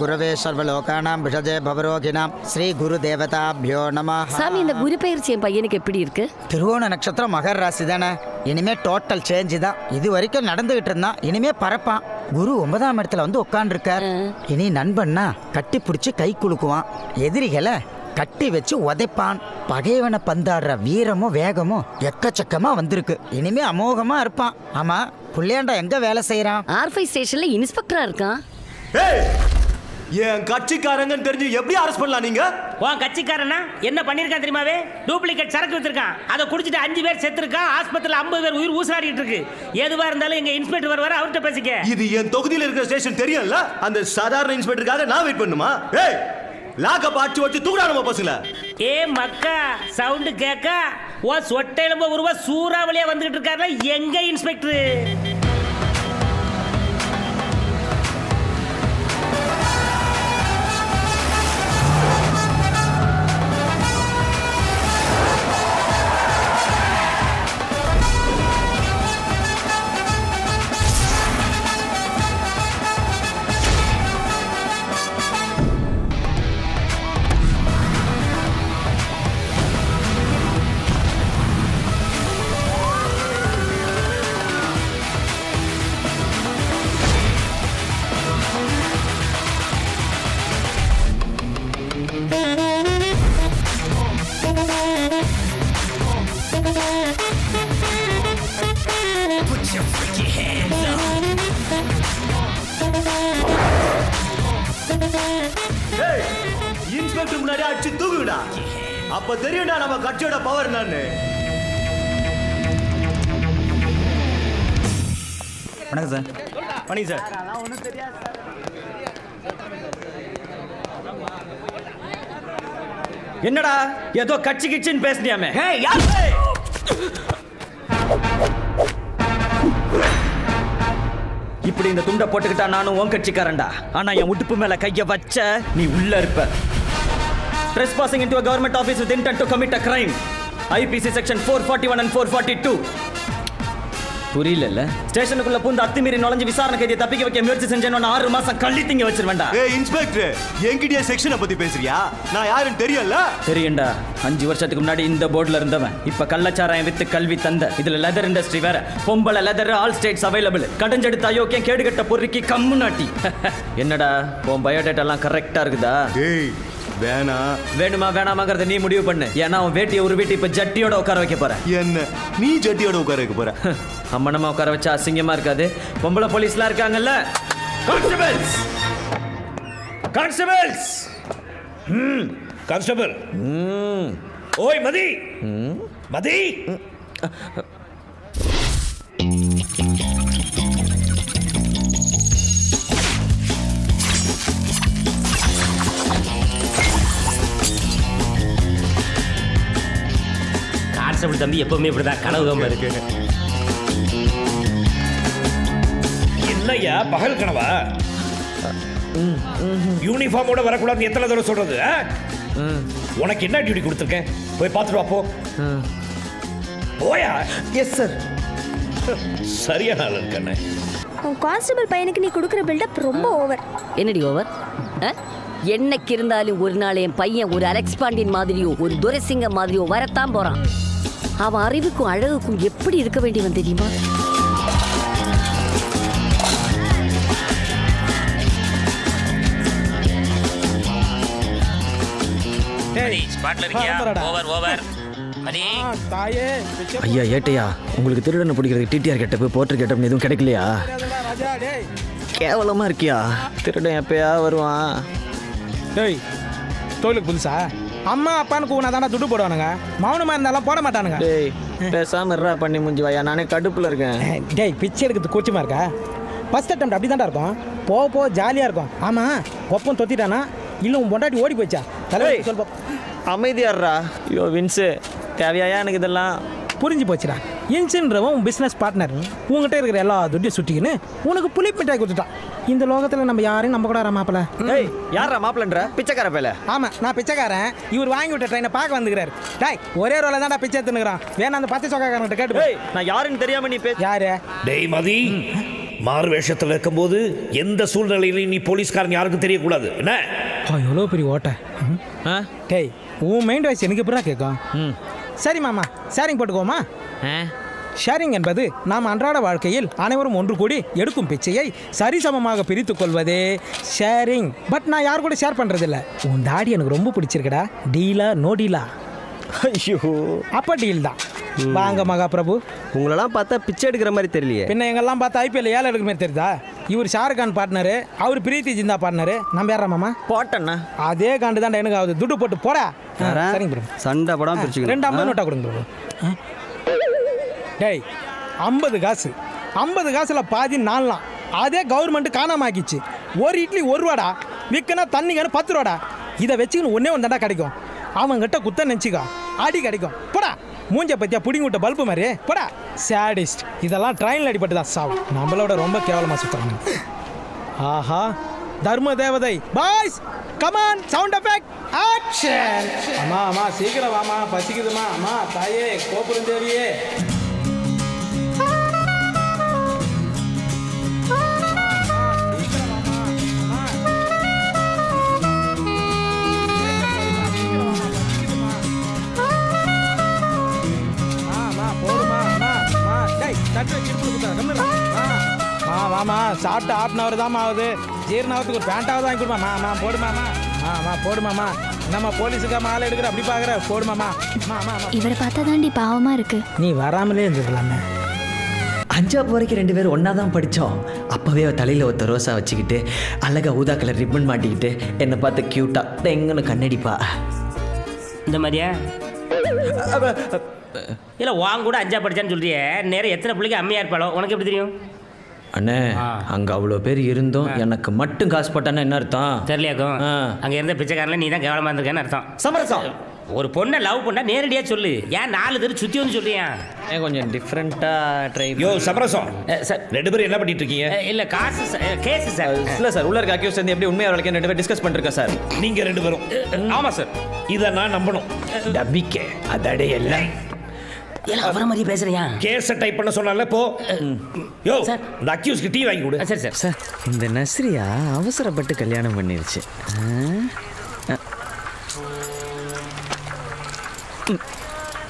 குருவே சர்வலோகானாம் விஷஜே பவரோகினாம் ஸ்ரீ குரு தேவதாபியோ நமஹ. சாமி, இந்த குரு பயிற்சி என் பையனுக்கு எப்படி இருக்கு? திருவோண நட்சத்திரம் மகர் ராசி தானே. இனிமே டோட்டல் சேஞ்சு தான். இது வரைக்கும் நடந்துகிட்டு இருந்தான், இனிமே பறப்பான். குரு 9ஆம் இடத்துல வந்து உட்காந்துருக்கார். இனி நண்பன்னா கட்டி பிடிச்சி கை குலுக்குவான், எதிரிகளை கட்டி வச்சு உதைப்பான். பகைவனை பந்தாடுற வீரமும் வேகமும் எக்கச்சக்கமா வந்திருக்கு. இனிமே அமோகமா இருப்பான். ஆமா, புள்ளையாண்டா எங்க வேலை செய்யறான்? R5 ஸ்டேஷன்ல இன்ஸ்பெக்டரா இருக்கான். என் கட்சிக்காரங்கன்னு தெரிஞ்சு எப்படி அரெஸ்ட் பண்ணலாம் நீங்க? உன் கட்சிக்காரனா என்ன பண்ணிருக்கான் தெரியுமாவே? டூப்ளிகேட் சரக்கு வித்துருக்கான். அதை குடிச்சிட்டு 5 பேர் செத்துருக்கான். ஆஸ்பத்திரியில் 50 பேர் உயிர் ஊசலாடிட்டு இருக்கு. எதுவா இருந்தாலும் எங்க இன்ஸ்பெக்டர் வருவார், அவர்கிட்ட பேசிக்க. இது என் தொகுதியில் இருக்கிற ஸ்டேஷன் தெரியும்ல. அந்த சாதாரண இன்ஸ்பெக்டருக்காக நான் வெயிட் பண்ணுமா? ஏய், லாக்க பாச்சு வச்சு தூக்குறானுமா பசங்கள? ஏ மக்கா, சவுண்டு கேட்க ஓ சொட்டையில ஒருவா சூறாவளியா வந்துகிட்டு இருக்காருல எங்க இன்ஸ்பெக்டர்? இன்ஸ்பெக்டர் முன்னாடி அடிச்சு தூக்குடா. அப்ப தெரியும்டா நம்ம கட்சியோட பவர் என்னன்னு. வணக்கம் சார். பண்ணி சார். என்னடா ஏதோ கட்சி கிச்சின்னு பேசினியாமே? இப்படி இந்த துண்டை போட்டுக்கிட்டா நானும் உன் கட்சிக்காரன்டா. ஆனா என் உடுப்பு மேல கைய வச்ச நீ உள்ள இருப்ப. Trespassing into a government office with intent to commit a crime. IPC section 441 and 442. புரியல. ஸ்டேஷனுக்குள்ள பூந்து அத்துமீறி நுழைஞ்சு விசாரணை கைதியை தப்பிக்க வைக்க முயற்சி செஞ்சேன்னு 6 மாசம் கள்ளி திங்க வச்சிருவேன்டா. ஏய் இன்ஸ்பெக்டர், என்கிட்டயே செக்ஷனை பத்தி பேசுறியா? நான் யாருன்னு தெரியல. தெரியும்டா. 5 வருஷத்துக்கு முன்னாடி இந்த போர்டுல இருந்தவன். இப்ப கள்ளச்சாராயம் வித்து கல்வி தந்த. இதுல லெதர் இண்டஸ்ட்ரி வேற. பொம்பளை லெதர் ஆல் ஸ்டேட்ஸ் அவைலபிள். கடஞ்செடுத்த அயோக்கியம் கேடுகட்ட பொறுக்கி கம்மு நாட்டி. என்னடா உன் பயோடேட்டா எல்லாம் கரெக்டா இருக்குதா? ஏய் வேணா. வேணுமா வேணாமாங்கிறத நீ முடிவு பண்ணு. ஏன்னா உன் வேட்டியை ஒரு வீட்டு இப்ப ஜட்டியோட உட்கார வைக்க போற. என்ன நீ ஜட்டியோட உட்கார வைக்க போற? அம்மனமா உட்கார வச்சா அசிங்கமா இருக்காது? பொம்பளை போலீஸ்லாம் இருக்காங்கல்ல. Constables, constables. கான்ஸ்டபிள். ஓய் மதி, மதி. கான்ஸ்டபிள் தம்பி எப்பவுமே இப்படிதான் கனவு இருக்கு. என்னய்யா பகல் கனவா? யூனிஃபார்மோட வரக்கூடாது எத்தனை தடவை சொல்றது? உனக்கு என்ன டியூட்டி கொடுத்துருக்கேன்? போய் பார்த்துட்டு வா போ. போயா? Yes sir. சரியான ஆள் இருக்கண்ணே. கான்ஸ்டபிள் பையனுக்கு நீ கொடுக்குற பில்டப் ரொம்ப ஓவர். என்னடி ஓவர்? என்னைக்கு இருந்தாலும் ஒரு நாள் என் பையன் ஒரு அலெக்ஸ் பாண்டியன் மாதிரியோ ஒரு துரைசிங்கம் மாதிரியோ வரத்தான் போறான். அவன் அறிவுக்கும் அழகுக்கும் எப்படி இருக்க வேண்டியவன் தெரியுமா? ஐயா ஏட்டையா, உங்களுக்கு திருடனை பிடிக்கிறதுக்கு டிடிஆர் கெட்டப்பு போட்டர் கெட்டப் எதுவும் கிடைக்கலையா? கேவலமா இருக்கியா? திருடன் எப்பயா வருவான்? டேய், தொழிலுக்கு புதுசா? அம்மா அப்பான்னு கூனா தானே துட்டு போடுவானுங்க. மௌனமா இருந்தாலும் போட மாட்டானுங்க. டேய் பேசாம இருடா பண்ணி முடிஞ்சு வாயா, நானே கடுப்புல இருக்கேன். டேய் பிச்சை எடுக்கிறது கூச்சமா இருக்கா? ஃபர்ஸ்ட் அட்டெம்ப்ட் அப்படி தான்டா இருக்கும். போக ஜாலியா இருக்கும். ஆமா, ஒப்பம் தொத்திட்டானா இல்லை உன் பொண்டாட்டி ஓடி போச்சா? தலைவர் சொல்பா. அமைதியாடுறா. ஐயோ வின்ஸு, தேவையா எனக்கு இதெல்லாம்? புரிஞ்சு போச்சுடா. இன்சுன்றவன் உன் பிஸ்னஸ் பார்ட்னர். உங்ககிட்ட இருக்கிற எல்லா துட்டையும் சுட்டிக்கின்னு உனக்கு புளி மிட்டாய் கொடுத்துட்டான். இந்த லோகத்தில் நம்ம யாரையும் நம்ப கூடாது மாப்பிள்ள. டேய் யாரா மாப்பிள்ளன்ற? பிச்சைக்கார பேல. ஆமாம், நான் பிச்சைக்காரன். இவர் வாங்கி விட்ட ட்ரெயினை பார்க்க வந்துக்கிறாரு. டேய் ஒரே ரோல தான்டா பிச்சை எடுத்துனுக்குறான். வேணா அந்த பச்சை சொக்காரங்கிட்ட கேட்டு. நான் யாருன்னு தெரியாம நீ பேச. யாரு? டேய் மதி, மாறு வேஷத்தில் இருக்கும்போது எந்த சூழ்நிலையிலையும் நீ போலீஸ்காரன் யாருக்கும் தெரியக்கூடாது என்ன? எவ்வளோ பெரிய ஓட்டை ஆ டேய் உன் மைண்ட் வாய்ஸ் எனக்கு எப்படா கேட்கும்? சரி மாமா ஷேரிங் போட்டுக்கோமா? ஷேரிங் என்பது நாம் அன்றாட வாழ்க்கையில் அனைவரும் ஒன்று கூடி எடுக்கும் பிச்சையை சரிசமமாக பிரித்துக் கொள்வதே ஷேரிங். பட் நான் யார் கூட ஷேர் பண்ணுறதில்ல. உன் தாடி எனக்கு ரொம்ப பிடிச்சிருக்கடா. டீலா நோ டீலா? ஐயோ, அப்போ டீல் தான். வாங்க மகா பிரபு. உங்களெல்லாம் பார்த்தா பிச்சை எடுக்கிற மாதிரி தெரியலையே. பின்ன எங்கெல்லாம் பார்த்தா ஐபிஎல் ஏழை எடுக்கிற மாதிரி தெரியுதா? இவர் ஷாருக்கான் பார்ட்னரு, அவர் பிரீத்தி ஜிந்தா பார்ட்னரு. நம்ம யாரா மாமா? போட்டண்ணா அதே காண்டு தாண்டா எனக்கு ஆகுது. துட்டு போட்டு போடா. சரிங்க ப்ரோ. சண்டை படம் பிரிச்சுக்கணும். 2 50 நோட்டா கொடுங்க ப்ரோ. டேய் 50 காசு, 50 காசுல பாதி நாலாம். அதே கவர்மெண்ட் காணாம ஆக்கிச்சு. ஒரு இட்லி 1 ரூபாடா, விற்கனா தண்ணிங்கன்னு 10 ரூபாடா. இதை வச்சுக்கின்னு ஒன்றே ஒன்று தாண்டா கிடைக்கும். அவங்ககிட்ட குத்த நினச்சிக்கோ, அடி கிடைக்கும். போடா. மூஞ்ச பத்தியா புடிங்கி விட்ட பல்பு மாதிரி. போடா சேடிஸ்ட். இதெல்லாம் ட்ரெயினில் அடிபட்டு தான் சாவும். நம்மளோட ரொம்ப கேவலமாக சுற்றுறாங்க. ஆஹா தர்ம தேவதை. Boys come on, sound effect action. அம்மா அம்மா சீக்கிரம் வாமா, பசிக்குதுமா. அம்மா தாயே கோபுரம் தேவியே. வாமா சாப்பிட்டு ½ தான் ஆகுது. ஜீரணாவதுக்கு ஒரு பேண்டாவது வாங்கி கொடுமா. போடுமாமா. போடுமாமா. என்னம்மா போலீஸுக்கா மாலை எடுக்கிற அப்படி பார்க்குற? போடுமாமா. இவரை பார்த்தா தாண்டி பாவமா இருக்கு. நீ வராமலே இருந்துக்கலாமே. 5ஆம் வரைக்கும் 2 பேரும் ஒன்றா தான் படித்தோம். அப்போவே தலையில் ஒருத்த ரோஸா வச்சுக்கிட்டு அழகா ஊதா கலர் ரிப்பன் மாட்டிக்கிட்டு என்னை பார்த்து க்யூட்டாக தெங்கன்னு கண்ணடிப்பா. இந்த மாதிரியா? இல்லை வாங்க கூட 5ஆ படித்தான்னு சொல்றியே, நேரம் எத்தனை பிள்ளைக்கு அம்மையாக இருப்பாளோ உனக்கு எப்படி தெரியும்? அண்ணே அங்கே அவ்வளோ பேர் இருந்தோம், எனக்கு மட்டும் காசு போட்டான்னு என்ன அர்த்தம் தெரியலையாக்கும்? அங்கே இருந்த பிச்சைக்காரன்ல நீ தான் கேவலமாக இருந்திருக்கேன்னு அர்த்தம். சமரசம். ஒரு பொண்ணை லவ் பண்ணா நேரடியாக சொல்லு. ஏன் 4 பேர் சுற்றி வந்து சொல்றியா? கொஞ்சம் டிஃப்ரெண்ட்டாக ட்ரை. யோ சமரசம், சார் 2 பேரும் என்ன பண்ணிட்டு இருக்கீங்க? இல்லை காசு கேஸு சார். இல்லை சார், உள்ள இருக்க அக்யூஸ் வந்து எப்படி உண்மையாக வரைக்கும் 2 பேர் டிஸ்கஸ் பண்ணிருக்கேன் சார். நீங்க 2 பேரும்? ஆமாம் சார். இதை நான் நம்பணும். டப்பிக்கே அதடே எல்லாம் இல்லை அவரை மாதிரியே பேசுறியா? கேஸை டைப் பண்ண சொன்னால போ. யோ சார். இந்த அக்யூஸ்க்கு டீ வாங்கி கொடு. சரி சார். சார் இந்த நஸ்ரியா அவசரப்பட்டு கல்யாணம் பண்ணிருச்சு.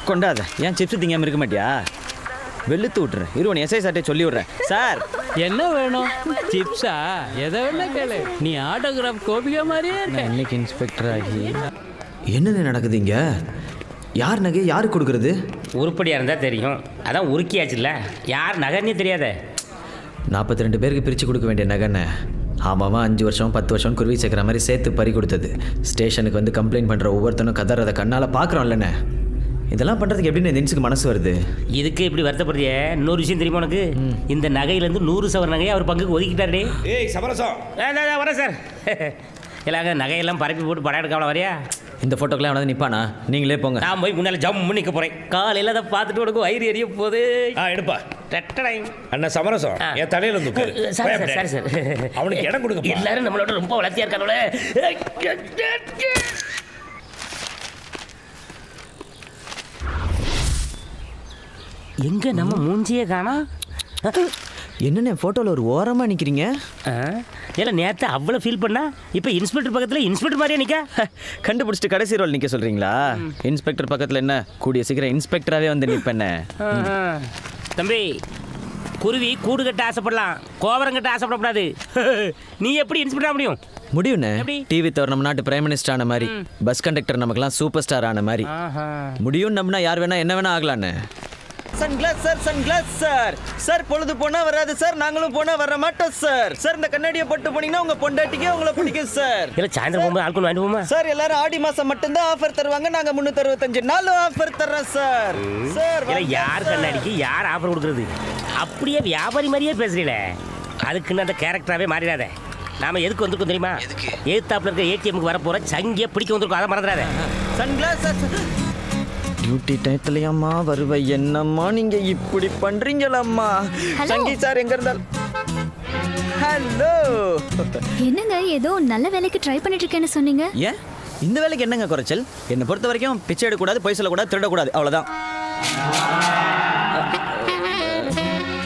கொண்டாத ஏன் சிப்ஸ் திங்காம இருக்க மாட்டியா? வெளுத்து விட்டுறேன். இருவன் எஸ்ஐ சார்ட்டே சொல்லி விடுறேன். சார் என்ன வேணும்? சிப்ஸா? எதை வேணா கேளு. நீ ஆட்டோகிராஃப் கோபிகா மாதிரியே இருக்க. இன்னைக்கு இன்ஸ்பெக்டர் ஆகி என்னென்ன நடக்குது இங்க? யார் நகை யாருக்கு கொடுக்கறது? உருப்படியாக இருந்தால் தெரியும். அதான் உருக்கியாச்சுல்ல. யார் நகர்னே தெரியாத. 42 பேருக்கு பிரித்து கொடுக்க வேண்டிய நகைன்னு ஆமாவா 5 வருஷம் 10 வருஷம் குருவி சேர்க்குற மாதிரி சேர்த்து பறி கொடுத்தது. ஸ்டேஷனுக்கு வந்து கம்ப்ளைண்ட் பண்ணுற ஒவ்வொருத்தனும் கதறதை கண்ணால் பார்க்குறோம்லண்ணே. இதெல்லாம் பண்ணுறதுக்கு எப்படி இந்த இன்ஸுக்கு மனசு வருது? இதுக்கு இப்படி வருத்தப்படுறியே. இன்னொரு விஷயம் தெரியுமா உனக்கு? இந்த நகையிலேருந்து 100 சவர நகையை அவர் பங்குக்கு ஒதுக்கிட்டாரு. ஏய் சமரசம், வரேன் சார். எல்லாங்க நகையெல்லாம் பரப்பி போட்டு படம் எடுக்காமல வரையா? இந்த ஃபோட்டோக்கெல்லாம் வந்து நிற்பானா? நீங்களே போங்க. நான் போய் முன்னால் ஜம்மு நிற்க போகிறேன். காலையில் அதை பார்த்துட்டு உனக்கு வயிறு எரிய போகுது. எடுப்பா. டட்டடை. அண்ணா சமரசம், என் தலையில வந்து உட்காரு. சரி சார், சார். அவனுக்கு இடம் கொடுக்க. எல்லாரும் நம்மளோட ரொம்ப வளர்த்தியா இருக்கானோல. எங்க நம்ம மூஞ்சியே காணா? என்னென்ன ஃபோட்டோவில் ஒரு ஓரமாக நிற்கிறீங்க? இல்லை நேற்று அவ்வளோ ஃபீல் பண்ணா இப்போ இன்ஸ்பெக்டர் பக்கத்தில் இன்ஸ்பெக்டர் மாதிரியே நிற்க. கண்டுபிடிச்சிட்டு கடைசி ரோல் நிற்க சொல்கிறீங்களா? இன்ஸ்பெக்டர் பக்கத்தில் என்ன கூடிய சீக்கிரம் இன்ஸ்பெக்டராகவே வந்து நிற்பேன்னு. தம்பி குருவி கூடு கட்ட ஆசைப்படலாம், கோபுரம் கட்ட ஆசைப்படக்கூடாது. நீ எப்படி இன்ஸ்பெக்டர் ஆக முடியும்? முடியும்ண்ணே. டிவி தவிர நம்ம நாட்டு பிரைம் மினிஸ்டர் ஆன மாதிரி, பஸ் கண்டக்டர் நமக்குலாம் சூப்பர் ஸ்டார் ஆன மாதிரி முடியும். நம்பினா யார் வேணா என்ன வேணா ஆகலான்னு. Sunglass sir, sunglass sir. Sir பொழுது போனா வராது சார், நாங்களும் போனா வர மாட்டோம் சார். சார் இந்த கண்ணாடியை போட்டு போனீங்கன்னா உங்க பொண்டாட்டிக்கே உங்களை பிடிக்கும் சார். இல்லை சாயந்தரம் போகும்போது ஆட்கள் வாங்கிட்டு போமா சார்? எல்லாரும் ஆடி மாசம் மட்டும்தான் ஆஃபர் தருவாங்க, நாங்க 365 நாளும் ஆஃபர் தர்றோம் சார். சார் இல்லை யார் கண்ணாடிக்கு யார் ஆஃபர் கொடுக்குறது? அப்படியே வியாபாரி மாதிரியே பேசுறீல. அதுக்குன்னு அந்த கேரக்டராகவே மாறிடாத. நாம எதுக்கு வந்திருக்கோம் தெரியுமா? எதிர்த்தாப்புல இருக்க ஏடிஎம்க்கு வர போற சங்கிய பிடிக்க வந்திருக்கோம், அதை மறந்துடாத. Sunglass sir. டியூட்டி டயத்துலயாம்மா வருவ என்னம்மா நீங்க இப்படி பண்றீங்களம்மா? சங்கி சார் எங்க இருந்தால். ஹலோ. என்னங்க ஏதோ நல்ல வேலைக்கு ட்ரை பண்ணிட்டு இருக்கேன்னு சொன்னீங்க? ஏன் இந்த வேலைக்கு என்னங்க குறைச்சல்? என்னை பொறுத்த வரைக்கும் பிச்சை எடுக்கக்கூடாது, பொய் சொல்லக்கூடாது, திருடக்கூடாது, அவ்வளோதான்.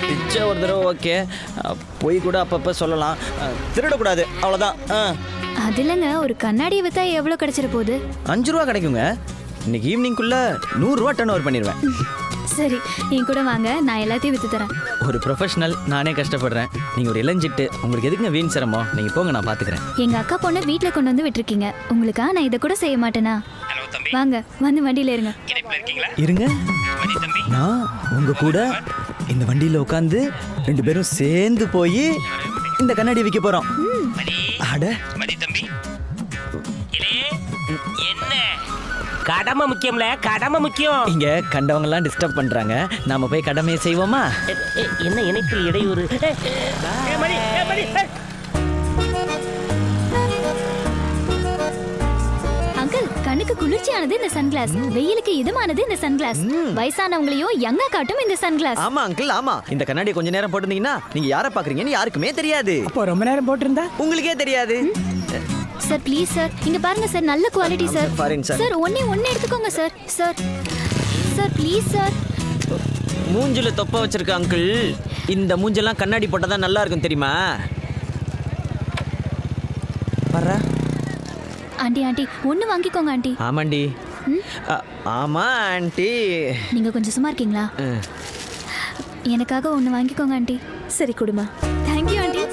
பிச்சை பிடிச்ச ஒரு தடவை ஓகே, போய் கூட அப்பப்போ சொல்லலாம், திருடக்கூடாது அவ்வளோதான். அது இல்லைங்க, ஒரு கண்ணாடியை விற்றா எவ்வளோ கிடச்சிட போகுது? 5 ரூபா கிடைக்குங்க. இன்னைக்கு ஈவினிங்குள்ளே 100 ரூபா டர்ன் ஓவர் பண்ணிடுவேன். சரி, என் கூட வாங்க, நான் எல்லாத்தையும் விற்று தரேன். ஒரு ப்ரொஃபஷனல், நானே கஷ்டப்படுறேன். நீங்கள் ஒரு இளஞ்சிட்டு, உங்களுக்கு எதுக்குங்க வீண் சிரமம்? நீங்கள் போங்க, நான் பார்த்துக்கிறேன். எங்கள் அக்கா பொண்ணை வீட்டில் கொண்டு வந்து விட்டுருக்கீங்க, உங்களுக்கா நான் இதை கூட செய்ய மாட்டேனா? வாங்க, வந்து வண்டியில் இருங்க. இருங்க, நான் உங்க கூட இந்த வண்டியில் உட்காந்து 2 பேரும் சேர்ந்து போய் இந்த கண்ணாடி விற்க போகிறோம். அட என்ன கடமை முக்கியம்ல, கடமை முக்கியம். இங்க கண்டவங்கலாம் டிஸ்டர்ப் பண்றாங்க, நாம போய் கடமையை செய்வோமா? என்ன இணைப்பில் இடையூறு? அங்கிள், கண்ணுக்கு குளிர்ச்சியானது இந்த சன்கிளாஸ், வெயிலுக்கு இதமானது இந்த சன்கிளாஸ், வயசானவங்களையும் யங்கா காட்டும் இந்த சன்கிளாஸ். ஆமா அங்கிள், ஆமா. இந்த கண்ணாடி கொஞ்ச நேரம் போட்டிருந்தீங்கன்னா நீங்க யாரை பாக்குறீங்கன்னு யாருக்குமே தெரியாது. இப்போ ரொம்ப நேரம் போட்டிருந்தா உங்களுக்கே தெரியாது. சார் ப்ளீஸ் சார், இங்க பாருங்க சார், நல்ல குவாலிட்டி சார். பாருங்க சார். சார் ஒண்ணே எடுத்துக்கோங்க sir. Sir sir please sir. மூஞ்சில தொப்ப வச்சிருக்க அங்கிள், இந்த மூஞ்செல்லாம் கண்ணாடி போட்டாதான் நல்லா இருக்கும் தெரியுமா? வர்றா. ஆண்டி ஒண்ணு வாங்கிக்கோங்க ஆண்டி. ஆமாண்டி. ஆமா ஆண்டி. நீங்க கொஞ்சம் சும்மா இருக்கீங்களா? எனக்காக ஒண்ணு வாங்கிக்கோங்க ஆண்டி. சரி குடுமா. Thank you aunty.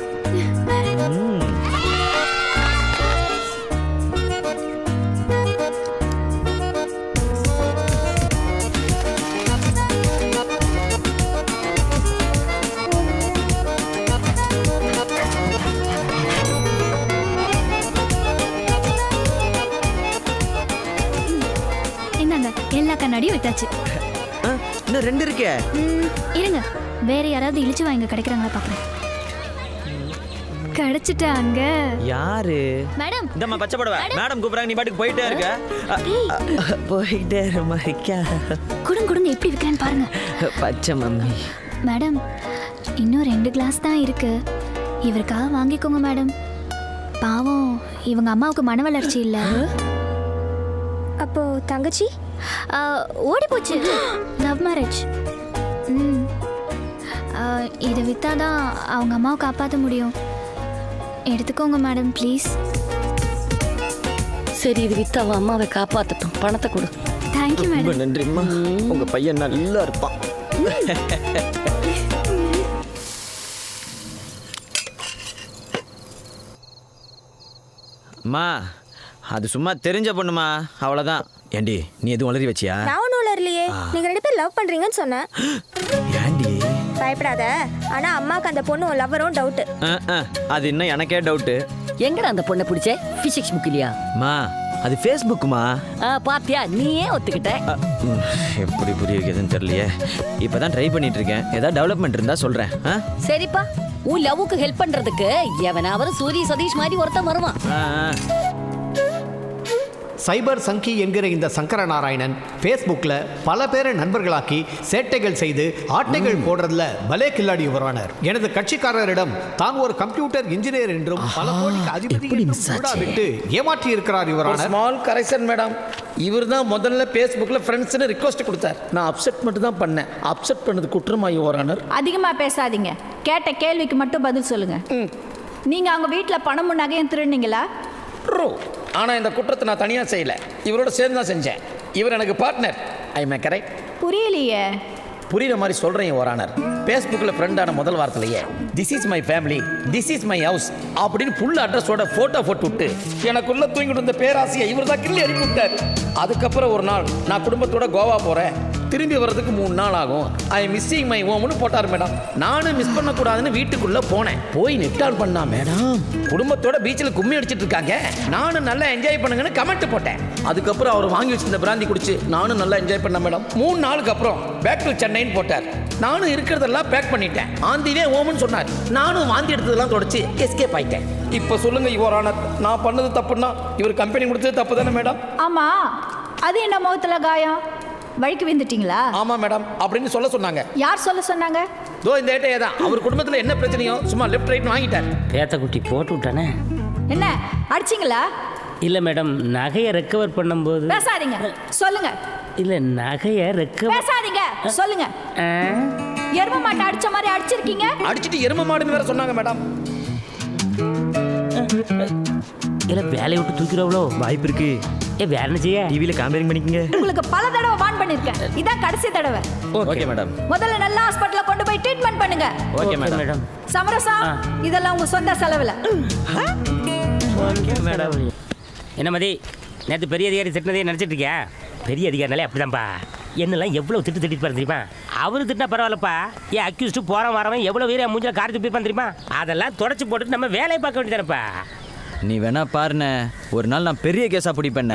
எல்லா கண்ணாடியும் வித்தாச்சு. இன்னும் 2 இருக்கே. இருங்க, வேற யாராவது இழிச்சு வாங்க கிடைக்கிறாங்களா பாக்குறேன். கிடைச்சிட்டாங்க. யாரு? மேடம். இந்தம்மா பச்சை புடவை. மேடம் கூப்பிடுறாங்க, நீ பாட்டுக்கு போயிட்டே இருக்க. போயிட்டே இருக்க. குடுங்க எப்படி விற்கிறேன்னு பாருங்க. பச்சை மம்மி. மேடம், இன்னும் 2 கிளாஸ் தான் இருக்கு, இவருக்காக வாங்கிக்கோங்க மேடம். பாவம், இவங்க அம்மாவுக்கு மன வளர்ச்சி இல்ல. அப்போ தங்கச்சி ஓடி போச்சு, லவ் மேரேஜ். இதை வித்தாதான் அவங்க அம்மாவை காப்பாற்ற முடியும். எடுத்துக்கோங்க மேடம் ப்ளீஸ். சரி, இது வித்து அவன் அம்மாவை காப்பாற்றட்டும், பணத்தை கொடு. Thank you madam. நன்றிம்மா, உங்க பையன் நல்லா இருப்பான். அம்மா, அது சும்மா தெரிஞ்ச பொண்ணுமா, அவ்வளோதான். ஏண்டி, நீ எதுவும் வளரி வச்சியா? நான் ஒன்றும் வளரலையே, நீங்க 2 பேரும் லவ் பண்றீங்கன்னு சொன்னேன். ஏண்டி? பயப்படாத, ஆனா அம்மாக்கு அந்த பொண்ணு லவ்வரும் டவுட். அது இன்னும் எனக்கே டவுட்டு. எங்கடா அந்த பொண்ணை பிடிச்ச? பிசிக்ஸ் புக் இல்லையா? மா, அது ஃபேஸ்புக்குமா. பாத்தியா, நீயே ஒத்துக்கிட்ட. எப்படி புரிய வைக்கிறதுன்னு தெரியலையே. இப்பதான் ட்ரை பண்ணிட்டு இருக்கேன், ஏதாவது டெவலப்மெண்ட் இருந்தா சொல்றேன். சரிப்பா, உன் லவ்வுக்கு ஹெல்ப் பண்றதுக்கு எவனாவது சூரிய சதீஷ் மாதிரி ஒருத்தன் வருவான். சைபர் சங்கி என்கிற இந்த சங்கரநாராயணன் ஃபேஸ்புக்கில் பல பேரை நண்பர்களாக்கி சேட்டைகள் செய்து ஆட்டைகள் போடுறதுல பலே கில்லாடி வருவானார். எனது கட்சிக்காரரிடம் தான் ஒரு கம்ப்யூட்டர் இன்ஜினியர் என்றும் பல கோடிக்கு அதிபதி என்றும் விட்டு ஏமாற்றி இருக்கிறார் இவரான. ஸ்மால் கரெக்ஷன் மேடம், இவர் தான் முதல்ல ஃபேஸ்புக்கில் ஃப்ரெண்ட்ஸ்னு ரிக்வஸ்ட் கொடுத்தார். நான் அப்செட் மட்டும் தான் பண்ணேன். அப்செட் பண்ணது குற்றமா யுவரானர்? அதிகமாக பேசாதீங்க, கேட்ட கேள்விக்கு மட்டும் பதில் சொல்லுங்க. நீங்கள் அவங்க வீட்டில் பணமும் நகையும் திருடுனீங்களா? ஆனால் இந்த குற்றத்தை நான் தனியாக செய்யலை, இவரோட சேர்ந்து தான் செஞ்சேன். இவர் எனக்கு பார்ட்னர். ஐ மே கரெக்ட்? புரியலையே. புரியுற மாதிரி சொல்கிறேன் ஓரானர். ஃபேஸ்புக்கில் ஃப்ரெண்டான முதல் வாரத்திலேயே this is my family, this is my house அப்படின்னு ஃபுல் அட்ரஸோட ஃபோட்டோ போட்டு விட்டு எனக்குள்ளே தூங்கிட்டு இருந்த பேராசையை இவர் தான் கிள்ளி அனுப்பி விட்டார். அதுக்கப்புறம் ஒரு நாள் நான் குடும்பத்தோட கோவா போகிறேன், திரும்பி வர்றதுக்கு 3 நாள் ஆகும், ஐ மிஸ்ஸிங் மை ஹோம்னு போட்டார் மேடம். நானும் மிஸ் பண்ணக்கூடாதுன்னு வீட்டுக்குள்ளே போனேன். போய் நெட் ஆன் பண்ணா மேடம், குடும்பத்தோட பீச்சில் கும்மி அடிச்சிட்டு இருக்காங்க, நானும் நல்லா என்ஜாய் பண்ணுங்கன்னு கமெண்ட் போட்டேன். அதுக்கப்புறம் அவர் வாங்கி வச்சிருந்த பிராந்தி குடிச்சு நானும் நல்லா என்ஜாய் பண்ணேன் மேடம். 3 நாளுக்கு அப்புறம் பேக் டு சென்னைன்னு போட்டார். நானும் இருக்கிறதெல்லாம் பேக் பண்ணிட்டேன். ஆந்திவே ஓம்னு சொன்னார். நானும் வாந்தி எடுத்ததெல்லாம் தொடச்சு எஸ்கேப் ஆயிட்டேன். இப்போ சொல்லுங்க யுவரானர், நான் பண்ணது தப்புன்னா இவர் கம்பெனி கொடுத்தது தப்பு தானே மேடம்? ஆமா, அது என்ன முகத்துல காயம்? வழிக்கு விழுந்துட்டீங்களா? ஆமா மேடம் அப்படின்னு சொல்ல சொன்னாங்க. யார் சொல்ல சொன்னாங்க? தோ இந்த ஏட்டையே தான். அவர் குடும்பத்தில் என்ன பிரச்சனையோ சும்மா லெஃப்ட் ரைட் வாங்கிட்டார். பேத்தக்குட்டி போட்டு விட்டானே. என்ன அடிச்சிங்களா? இல்லை மேடம், நகையை ரெக்கவர் பண்ணும்போது. பேசாதீங்க, சொல்லுங்க. இல்லை, நகையை ரெக்கவர். பேசாதீங்க, சொல்லுங்க. எரும மாட்டை அடிச்ச மாதிரி அடிச்சிருக்கீங்க. அடிச்சிட்டு எரும மாடுன்னு வேற சொன்னாங்க மேடம். இல்ல வேலையை விட்டு தூக்கிறவளோ? வாய்ப்பு இருக்கு. வேற என்ன செய்ய? டிவில காம்பேரிங் பண்ணிக்கங்க. உங்களுக்கு பல தடவை வார்ன் பண்ணிருக்கேன். இதான் கடைசி தடவை. Okay madam. முதல்ல நல்ல ஹாஸ்பிடல்ல கொண்டு போய் ட்ரீட்மெண்ட் பண்ணுங்க. Okay madam. சமரசா, இதெல்லாம் உங்க சொந்த செலவுல. Okay madam. என்ன மதி, நேற்று பெரிய அதிகாரி திட்டினதே நினச்சிட்டு இருக்கியா? பெரிய அதிகாரினாலே அப்படிதான்ப்பா. என்னெல்லாம் எவ்வளோ திட்டிட்டு பாரு தெரியுமா? அவரு திட்டினா பரவாயில்லப்பா, ஏன் அக்யூஸ்டு போகிறவன் வரவன் எவ்வளோ வீர மூஞ்சில் காரி துப்பிப்பான் தெரியுமா? அதெல்லாம் தொடச்சி போட்டுட்டு நம்ம வேலையை பார்க்க வேண்டியதானப்பா. நீ வேணா பாருண்ணே, ஒரு நாள் நான் பெரிய கேஸா பிடிப்பேன்.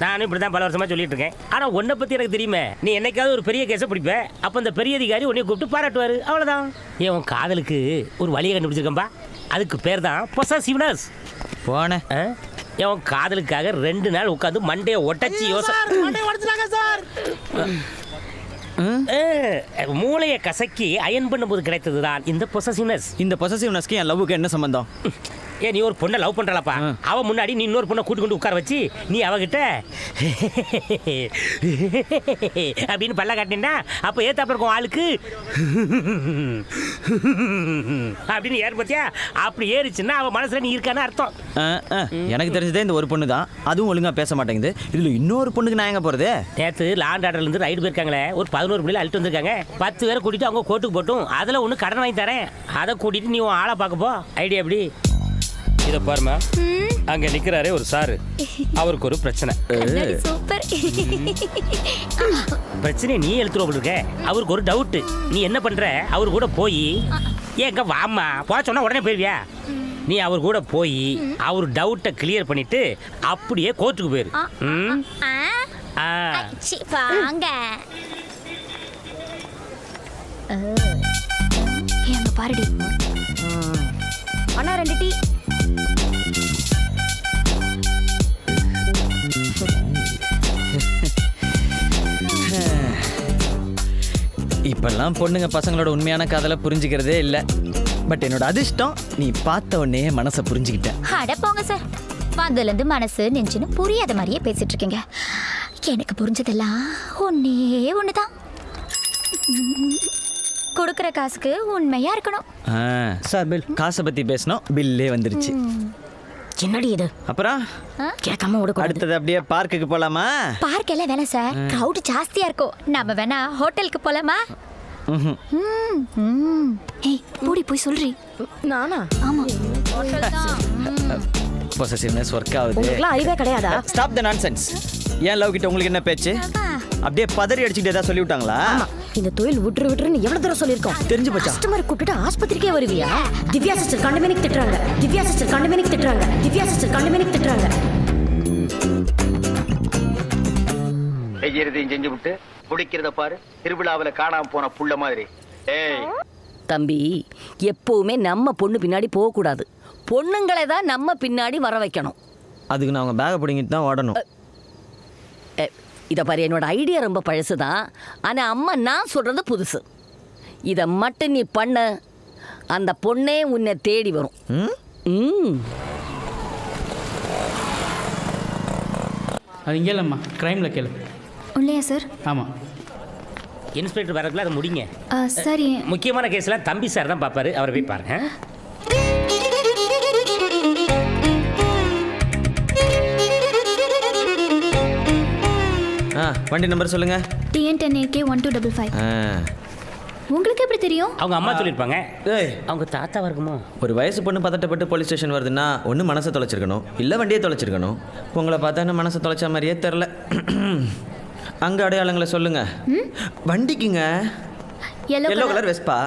நானும் இப்படி தான் பல வருஷமா சொல்லிட்டு இருக்கேன். ஆனால் உன்னை பற்றி எனக்கு தெரியுமே, நீ என்னைக்காவது ஒரு பெரிய கேஸை பிடிப்ப. அப்போ இந்த பெரிய அதிகாரி உன்னை கூப்பிட்டு பாராட்டுவார், அவ்வளோதான். ஏன் உன் காதலுக்கு ஒரு வழியை கண்டுபிடிச்சிருக்கேன்பா. அதுக்கு பேர் தான் பொசசிவ்னஸ். போனேன். என் காதலுக்காக 2 நாள் உட்காந்து மண்டையை ஒட்டச்சி மூளையை கசக்கி அயன் பண்ணும்போது கிடைத்தது தான் இந்த பொசசிவ்னஸ். இந்த பொசசிவ்னஸ்க்கு என் லவ்வுக்கு என்ன சம்பந்தம்? ஏ, நீ ஒரு பொண்ணை லவ் பண்றலப்பா, அவ முன்னாடி நீ இன்னொரு பொண்ணை கூட்டி கொண்டு உட்கார வச்சு நீ அவகிட்ட அப்படின்னு பல்ல காட்டினா அப்ப ஏத்தாப்புல இருக்கும் ஆளுக்கு அப்படின்னு ஏறு பத்தியா? அப்படி ஏறிச்சுன்னா அவ மனசுல நீ இருக்கான்னு அர்த்தம். எனக்கு தெரிஞ்சதே இந்த ஒரு பொண்ணு தான், அதுவும் ஒழுங்கா பேச மாட்டேங்குது. இதுல இன்னொரு பொண்ணுக்கு நான் எங்க போறது? நேற்று லாண்ட் ஆர்டர்ல இருந்து ரைடு போயிருக்காங்களே, ஒரு 11 மணில அழிட்டு வந்திருக்காங்க. 10 பேரை கூட்டிட்டு அவங்க கோர்ட்டுக்கு போட்டும், அதுல ஒன்று கடன் வாங்கி தரேன், அதை கூட்டிட்டு நீ உன் ஆளை பார்க்க போ. ஐடியா எப்படி? இதை பாருமா, அங்க நிக்கிறாரே ஒரு சாரு, அவருக்கு ஒரு பிரச்சனை. சூப்பர். பிரச்சனையை நீ எழுத்துருவ இருக்க. அவருக்கு ஒரு டவுட், நீ என்ன பண்ற? அவர் கூட போய் ஏங்க வாமா போ சொன்னா உடனே போயிருவியா? நீ அவர் கூட போய் அவர் டவுட்டை கிளியர் பண்ணிட்டு அப்படியே கோர்ட்டுக்கு போயிரு. வாங்க. எங்க பாருடி அண்ணா, 2 டீ. இப்பெல்லாம் பொண்ணுங்க பசங்களோட உண்மையான காதலை புரிஞ்சுக்கிறதே இல்லை. பட் என்னோட அதிர்ஷ்டம், நீ பார்த்த உடனே மனசை புரிஞ்சுக்கிட்ட. அட போங்க சார், வந்ததுலேருந்து மனசு நெஞ்சுன்னு புரியாத மாதிரியே பேசிட்டு இருக்கீங்க. எனக்கு புரிஞ்சதெல்லாம் ஒன்று தான், கொடுக்குற காசுக்கு உண்மையா இருக்கணும். சார் பில், காசை பத்தி பேசணும், பில்லே வந்துருச்சு. என்னடி இது? அப்புறம் கேட்காம ஓட அடுத்தது அப்படியே பார்க்குக்கு போலாமா? பார்க் எல்லாம் வேணாம் சார், கிரவுட் ஜாஸ்தியா இருக்கும். நம்ம வேணா ஹோட்டலுக்கு போலாமா? ஏய், போடி போய் சொல்றீ. நானா? ஆமா. பொசசிவ்னஸ் ஒர்க் ஆகுது. உங்களுக்குலாம் அறிவே கிடையாதா? Stop the nonsense. ஏன் லவ் கிட்ட உங்களுக்கு என்ன பேச்சு? அப்படியே பதறி அடிச்சுட்டு ஏதாவது சொல்லி விட்டாங்களா? இந்த தொழில் விட்டுருன்னு எவ்வளவு தூரம் சொல்லியிருக்கோம். தெரிஞ்சு போச்சா? கஸ்டமர் கூப்பிட்டு ஆஸ்பத்திரிக்கே வருவியா? திவ்யா சிஸ்டர் கண்டமேனிக் திட்டுறாங்க, திவ்யா சிஸ்டர் கண்டமேனிக் திட்டுறாங்க, திவ்யா சிஸ்டர் கண்டமேனிக் திட்டுறாங்க. செய்யறதையும் செஞ்சு விட்டு குடிக்கிறத பாரு, திருவிழாவில் காணாம போன புள்ள மாதிரி. ஏய் தம்பி, எப்பவுமே நம்ம பொண்ணு பின்னாடி போக கூடாது, பொண்ணுங்களை தான் நம்ம பின்னாடி வர வைக்கணும். அதுக்கு நான் அவங்க பேக்கை பிடிங்கிட்டு தான் ஓடணும். இதை பாரு, என்னோட ஐடியா ரொம்ப பழசு தான், ஆனால் அம்மா நான் சொல்கிறது புதுசு. இதை மட்டும் நீ பண்ண, அந்த பொண்ணே உன்னை தேடி வரும். அது இங்கே இல்லைம்மா, க்ரைமில் கேளு. உள்ளையா சார்? ஆமாம். இன்ஸ்பெக்டர் வரக்குள்ள அதை முடிங்க. சரி. முக்கியமான கேஸ்லாம் தம்பி சார் தான் பார்ப்பாரு, அவரை போய் பாருங்க. வண்டி நம்பர் சொல்லுங்க. TN10AK 1255. உங்களுக்கு எப்படி தெரியும்? அவங்க அம்மா சொல்லியிருப்பாங்க. அவங்க தாத்தாவா இருக்குமோ? ஒரு வயசு பொண்ணு பதட்டப்பட்டு போலீஸ் ஸ்டேஷன் வருதுன்னா ஒன்று மனசை தொலைச்சிருக்கணும், இல்லை வண்டியை தொலைச்சிருக்கணும். உங்களை பார்த்தா என்ன மனசை தொலைச்ச மாதிரியே தெரில. அங்கே அடையாளங்களை சொல்லுங்க. வண்டிக்குங்க yellow colour Vespa,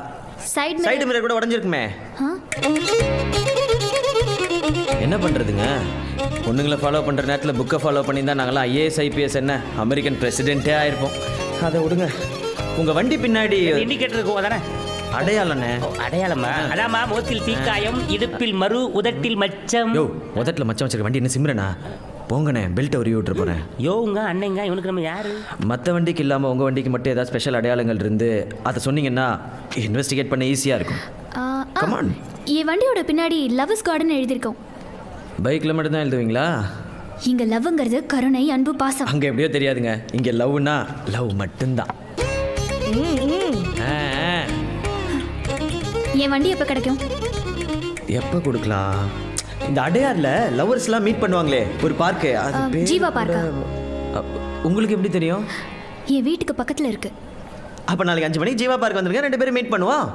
side mirror கூட உடஞ்சிருக்குமே. என்ன பண்ணுறதுங்க? பொண்ணுங்களை ஃபாலோ பண்ணுற நேரத்தில் புக்கை ஃபாலோ பண்ணி தான் நாங்களாம் IAS IPS என்ன அமெரிக்கன் பிரசிடென்ட்டே ஆயிருப்போம். அதை விடுங்க. உங்கள் வண்டி பின்னாடி இண்டிகேட்டர் இருக்கும் தானே? அடையாளண்ணே. அடையாளமா? அதாம்மா, முகத்தில் தீக்காயம், இடுப்பில் மறு, உதட்டில் மச்சம். யோ, உதட்டில் மச்சம் வச்சிருக்க வண்டி என்ன சிம்ரனா? போங்கண்ணே, பெல்ட்டை உருவி விட்டுரு போகிறேன். யோங்க அண்ணங்க, இவனுக்கு நம்ம யாரு? மற்ற வண்டிக்கு இல்லாமல் உங்கள் வண்டிக்கு மட்டும் ஏதாவது ஸ்பெஷல் அடையாளங்கள் இருந்து அதை சொன்னீங்கன்னா இன்வெஸ்டிகேட் பண்ண ஈஸியாக இருக்கும். கமான். என் வண்டியோட பின்னாடி லவ்ஸ் கார்டன் எழுதியிருக்கோம். பைக்கில் மட்டும் தான் எழுதுவீங்களா? இங்க லவ்ங்கிறது கருணை, அன்பு, பாசம். அங்கே எப்படியோ தெரியாதுங்க, இங்கே லவ்னா லவ் மட்டும்தான். என் வண்டி எப்போ கிடைக்கும்? எப்போ கொடுக்கலாம்? இந்த அடையார்ல லவர்ஸ்லாம் மீட் பண்ணுவாங்களே ஒரு பார்க்கு, அது பேர் ஜீவா பார்க்கா? உங்களுக்கு எப்படி தெரியும்? என் வீட்டுக்கு பக்கத்தில் இருக்கு. அப்போ நாளைக்கு 5 மணிக்கு ஜீவா பார்க் வந்துருங்க, 2 பேரும் மீட் பண்ணுவோம்.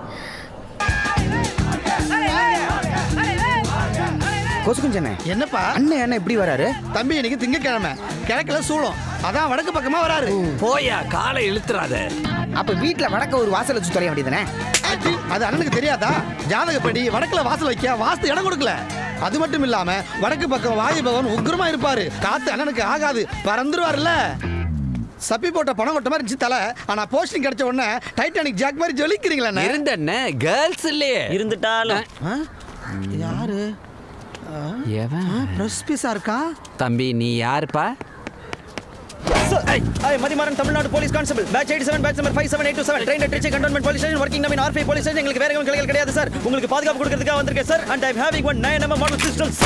கொசுக்குஞ்சனே என்னப்பா அண்ணன் என்ன இப்படி வராரு? தம்பி இன்னைக்கு திங்கக்கிழமை கிழக்குல சூளம், அதான் வடக்கு பக்கமா வராரு. போயா காலை இழுத்துறாத. அப்ப வீட்டுல வடக்க ஒரு வாசல் வச்சு தொலைய வேண்டியதானே? அது அண்ணனுக்கு தெரியாதா? ஜாதகப்படி வடக்குல வாசல் வைக்க வாஸ்து இடம் கொடுக்கல. அது மட்டும் இல்லாம வடக்கு பக்கம் வாயு பகவான் உக்கிரமா இருப்பாரு. காத்து அண்ணனுக்கு ஆகாது, பறந்துருவாருல்ல. சப்பி போட்ட பணம் கொட்ட மாதிரி இருந்துச்சு தலை. ஆனா போஸ்டிங் கிடைச்ச உடனே டைட்டானிக் ஜாக் மாதிரி ஜொலிக்கிறீங்களா? இருந்தண்ணே கேர்ள்ஸ் இல்லையே. இருந்துட்டாலும் யாரு பிரஸ் பீஸா இருக்கா? தம்பி நீ யாருப்பா? Mathimaran Tamil Nadu police constable batch 87 batch number 57827 train Trichy cantonment police station working number RP police station. எங்களுக்கு வேற எதுவும் கிளைகள் கிடையாது சார். உங்களுக்கு பாதுகாப்பு கொடுக்கிறதுக்காக வந்திருக்கேன் sir. And I am having one 9mm model pistols.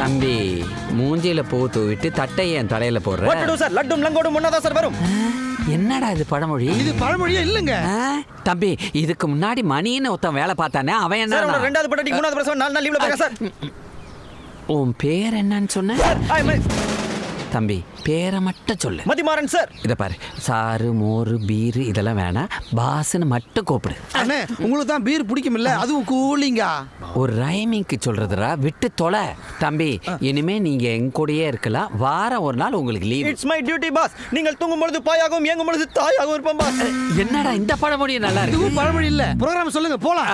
தம்பி மூஞ்சில பூ தூவிட்டு தட்டை என் தலையில போடுற. What to do sir? லட்டும் லங்கோடும் ஒண்ணா தான் சார் வரும். என்னடா இது பழமொழி? இது பழமொழியே இல்லங்க தம்பி. இதுக்கு முன்னாடி மணின்னு ஒருத்தன் வேலை பார்த்தானே, அவன் என்ன? சார் உங்க ரெண்டாவது பட்டடி மூணாவது பிரசவம் 4 நாள் லீவ்ல போறேன் சார். உன் பேர் என்னன்னு சொன்ன? தம்பி பேரை மட்டும் சொல்லு. மதிமாறன் சார். இதை பாரு, சாரு மோரு பீரு இதெல்லாம் வேணாம், பாஸ்ன்னு மட்டும் கூப்பிடு. அண்ணே உங்களுக்கு தான் பீர் பிடிக்கும்ல, அதுவும் கூலிங்கா. ஒரு ரைமிங்க்கு சொல்றதுடா, விட்டு தொலை. தம்பி இனிமே நீங்க எங்க கூடயே இருக்கலாம், வாரம் ஒரு நாள் உங்களுக்கு leave. It's my duty boss. நீங்கள் தூங்கும் பொழுது பாயாகவும் ஏங்கும் பொழுது தாயாகவும் இருப்போம் பாஸ். என்னடா இந்த பழமொழி நல்லா இருக்கு. இதுவும் பழமொழி இல்ல, ப்ரோகிராம் சொல்லுங்க போலாம்.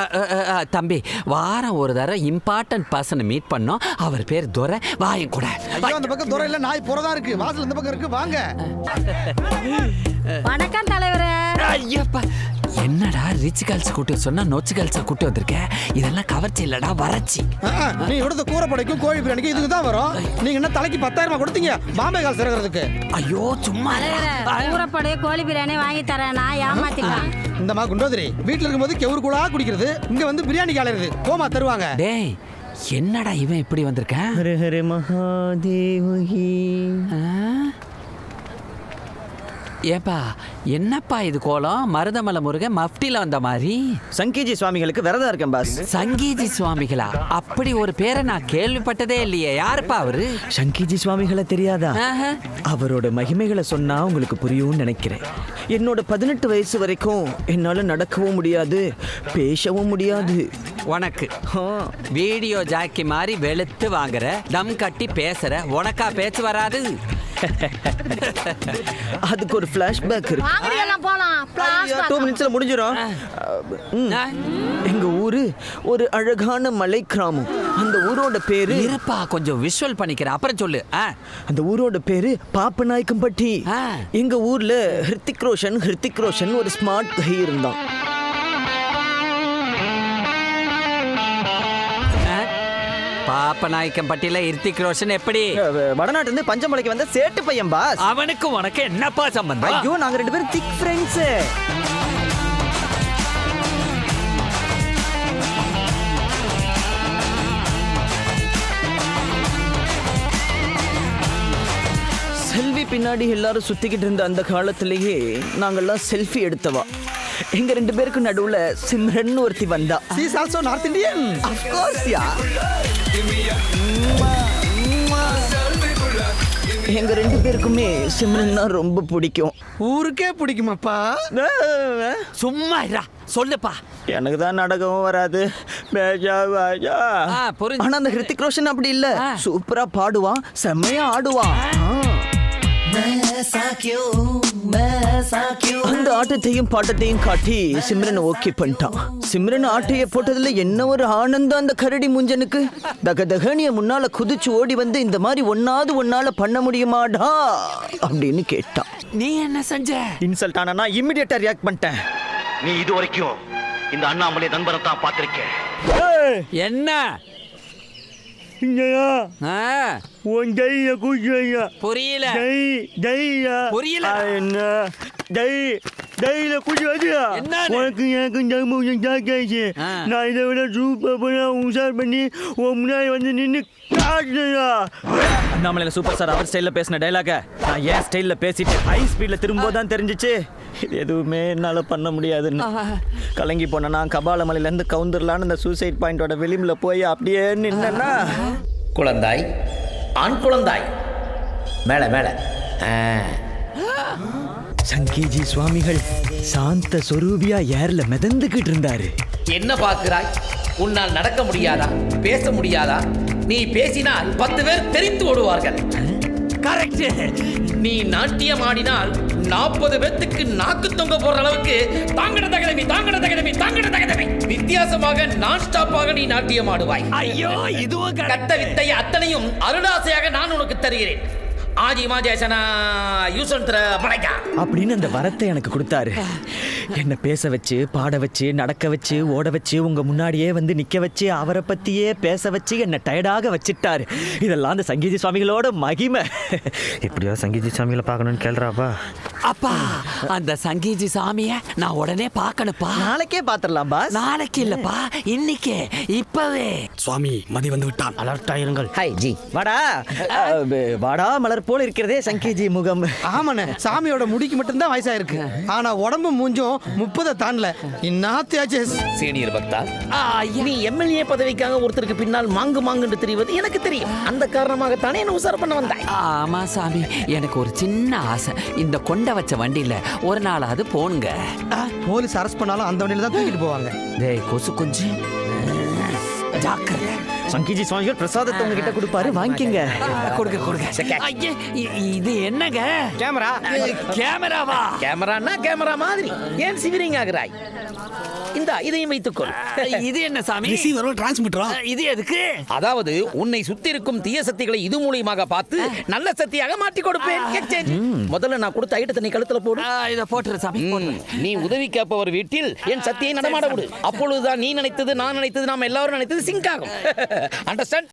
தம்பி வாரம் ஒரு தடவை இம்பார்ட்டன்ட் பர்சனை மீட் பண்ணோம். அவர் பேர் துரை. வாயும் கூட. அந்த பக்கம் துறை இல்ல, நாய் புறதா இருக்கு. வாசல் இந்த பக்கம் இருக்கு, வாங்க. வணக்கம் தலைவரே. ஐயப்பா என்னடா ரிச் கேர்ள்ஸ் கூட்டி சொன்னா நொச்சு கேர்ள்ஸ் கூட்டி வந்திருக்க? இதெல்லாம் கவர்ச்சி இல்லடா, வறட்சி. நீ இവിടുത്തെ கூரப்படைக்கும் கோழி பிரியாணிக்கு இதுக்கு தான் வரும். நீங்க என்ன தலைக்கு 10,000 கொடுத்தீங்க பாம்பே கால் சிறகிறதுக்கு? ஐயோ சும்மா கூரப்படைய கோழி பிரியாணி வாங்கி தரேன், நான் ஏமாத்திட்டேன். இந்த மா குண்டோதரி வீட்டுல இருக்கும்போது கெவுரு கூழா குடிக்கிறது, இங்க வந்து பிரியாணி காலையிறது கோமா தருவாங்க. டேய் என்னடா இவன் இப்படி வந்திருக்கேன்? ஹரே ஹரே மகாதேவகி. ஏப்பா என்னப்பா இது கோலம்? மருதமலை முருகன் மஃப்டில வந்த மாதிரி. சங்கீஜி சுவாமிகளுக்கு விரதம் இருக்கேன் பாஸ். சங்கீஜி சுவாமிகளா? அப்படி ஒரு பேரை நான் கேள்விப்பட்டதே இல்லையே. யாருப்பா அவரு? சங்கீஜி சுவாமிகளை தெரியாதா? அவரோட மகிமைகளை சொன்னா உங்களுக்கு புரியும்னு நினைக்கிறேன். என்னோட 18 வயசு வரைக்கும் என்னால நடக்கவும் முடியாது, பேசவும் முடியாது. உனக்கு வீடியோ ஜாக்கி மாதிரி வெளுத்து வாங்குற, தம் கட்டி பேசுற, உனக்கா பேச்சு வராது? அதுக்கு ஒரு ஃபிளாஷ்பேக் இருக்கு. 2 மினிட்ஸ்ல முடிஞ்சிடும். எங்க ஊரு ஒரு அழகான மலை கிராமம். அந்த ஊரோட பேரு இருப்பா, கொஞ்சம் விஷுவல் பண்ணிக்கிறேன் அப்புறம் சொல்லு. அந்த ஊரோட பேரு பாப்பநாயக்கம்பட்டி. எங்க ஊர்ல ஹிருத்திக் ரோஷன் ஒரு ஸ்மார்ட் கை இருந்தான். பாப்பநாயக்கம்பட்டியில ஹிருத்திக் ரோஷன் எப்படி? வடநாட்டுல இருந்து பஞ்சமலைக்கு வந்த சேட்டு பையன் பாஸ். அவனுக்கு உனக்கு என்னப்பா சம்பந்தம்? ஐயோ நாங்க 2 பேரும் திக் ஃப்ரெண்ட்ஸ். செல்வி பின்னாடி எல்லாரும் சுத்திக்கிட்டு இருந்த அந்த காலத்திலேயே நாங்கெல்லாம் செல்ஃபி எடுத்தவா. எங்க 2 பேருக்கு நடுவுல சிம்ரன் ஒருத்தி வந்தா. She is also North Indian. Of course யா. எங்க 2 பேருக்குமே சிம்ரன்னா ரொம்ப பிடிக்கும். ஊருக்கே பிடிக்குமாப்பா? சும்மா இருடா, சொல்லுப்பா. எனக்கு தான் நடக்கவும் வராது. ஆனா அந்த ஹிருத்திக் ரோஷன் அப்படி இல்ல, சூப்பரா பாடுவான், செம்மையா ஆடுவான். அந்த ஆட்டத்தையும் பாட்டத்தையும் காட்டி சிம்ரன் ஓகே பண்ணிட்டான். சிம்ரன் ஆட்டைய போட்டதுல என்ன ஒரு ஆனந்தம் அந்த கரடி முஞ்சனுக்கு. தகதகனிய முன்னால குதிச்சு ஓடி வந்து இந்த மாதிரி ஒன்னால பண்ண முடியுமாடா அப்படின்னு கேட்டான். நீ என்ன செஞ்ச? இன்சல்ட் ஆனா நான் இமிடியேட்டா ரியாக்ட் பண்ணிட்டேன். நீ இது வரைக்கும் இந்த அண்ணாமலை நண்பரை தான் பார்த்திருக்க. என்ன புரியல. புரியல. தையில குடி வந்து உனக்கு எனக்கு ஜாக்கியாச்சு நான் இதை விட சூப்பர் உஷார் பண்ணி உன் முன்னாடி வந்து நின்று காட்டுறா. அண்ணாமலையில சூப்பர் ஸ்டார் அவர் ஸ்டைல்ல பேசின டைலாக நான் ஏன் ஸ்டைல்ல பேசிட்டு ஹை ஸ்பீட்ல திரும்ப தான் தெரிஞ்சிச்சு இது எதுவுமே என்னால பண்ண முடியாதுன்னு. கலங்கி போன நான் கபால மலையில இருந்து கவுந்துடலான்னு அந்த சூசைட் பாயிண்டோட வெளியில போய் அப்படியே நின்னா குழந்தாய், ஆண் குழந்தாய், மேல மேல. சங்கேஜி சுவாமிகள் சாந்த சொரூபியா ஏர்ல மிதந்துகிட்டு இருந்தாரு. என்ன பார்க்கிறாய்? உன்னால் நடக்க முடியாதா? பேச முடியாதா? நீ பேசினால் 10 பேர் தெரிந்து ஓடுவார்கள். கரெக்ட். நீ நாட்டியம் ஆடினால் 40 பேத்துக்கு நாக்கு தொங்க போற அளவுக்கு தாங்கட தகதமி வித்தியாசமாக நான் ஸ்டாப்பாக நீ நாட்டியம் ஆடுவாய். ஐயோ, இதுவும் கட்ட வித்தை அத்தனையும் அருளாசையாக நான் உனக்கு தருகிறேன். ஆஜி மாஜேசனா யூசன்ட்ர படைக்கா அப்படின்னு அந்த வரத்தை எனக்கு கொடுத்தாரு. என்ன பேச வச்சு, பாட வச்சு, நடக்க வச்சு, ஓட வச்சு, உங்க முன்னாடியே வந்து நிக்க வச்சு, அவரை பத்தியே பேச வச்சு என்ன டயர்டாக வச்சிட்டாரு. இதெல்லாம் அந்த சங்கீத சுவாமிகளோட மகிமை. எப்படியோ சங்கீத சுவாமிகளை பார்க்கணும்னு கேள்றாப்பா. அப்பா, அந்த சங்கீஜி சாமிய நான் உடனே பார்க்கணுப்பா. நாளைக்கே பாத்திரலாம் பாஸ். நாளைக்கு இல்லப்பா, இன்னைக்கே, இப்பவே. சுவாமி மதி வந்து விட்டான், அலர்ட் ஆயிருங்கள். Hi G. வாடா வாடா மலர் போல இருக்கிறதே சங்கேஜி முகம். ஆமாண்ணே, சாமியோட முடிக்கு மட்டும்தான் வயசாயிருக்கு, ஆனா உடம்பு மூஞ்சும் 30 தாண்டல. இன்னாத்தியாச்சேஸ் சீனியர் பக்தா, நீ எம்எல்ஏ பதவிக்காக ஒருத்தருக்கு பின்னால் மாங்குன்னு தெரிவது எனக்கு தெரியும். அந்த காரணமாகத்தானே என்ன உசார் பண்ண வந்தாய். ஆமா சாமி, எனக்கு ஒரு சின்ன ஆசை. இந்த கொண்ட வச்ச வண்டியில ஒரு நாளாவது போனுங்க. போலீஸ் அரெஸ்ட் பண்ணாலும் அந்த வண்டியில தான் தூக்கிட்டு போவாங்க. டேய் கொசு குஞ்சு, ஜாக்கிரதை. சங்கீஜி சுவாமிகள் பிரசாதத்தை உங்ககிட்ட கொடுப்பாரு, வாங்கிக்கங்க. கொடுங்க. ஐயே, இது என்னங்க? கேமரா. கேமராவா? கேமரானா கேமரா மாதிரி ஏன் சிவரிங் ஆகிறாய்? இந்த இதையும் வைத்துக்கொள். இது என்ன சாமி? டிரான்ஸ்மிட்டரா? இது எதுக்கு? அதாவது உன்னை சுத்தி இருக்கும் தீய சக்திகளை இது மூலியமாக பார்த்து நல்ல சக்தியாக மாற்றி கொடுப்பேன். எக்ஸ்சேஞ்ச். முதல்ல நான் கொடுத்த ஐட்டத்தை நீ கழுத்துல போடு. இத போட்டுரு சாமி. நீ உதவி கேட்பவர் வீட்டில் என் சக்தியை நடமாட விடு. அப்பொழுதுதான் நீ நினைத்தது, நான் நினைத்தது, நாம் எல்லாரும் நினைத்தது சிங்க் ஆகும். அண்டர்ஸ்டாண்ட்?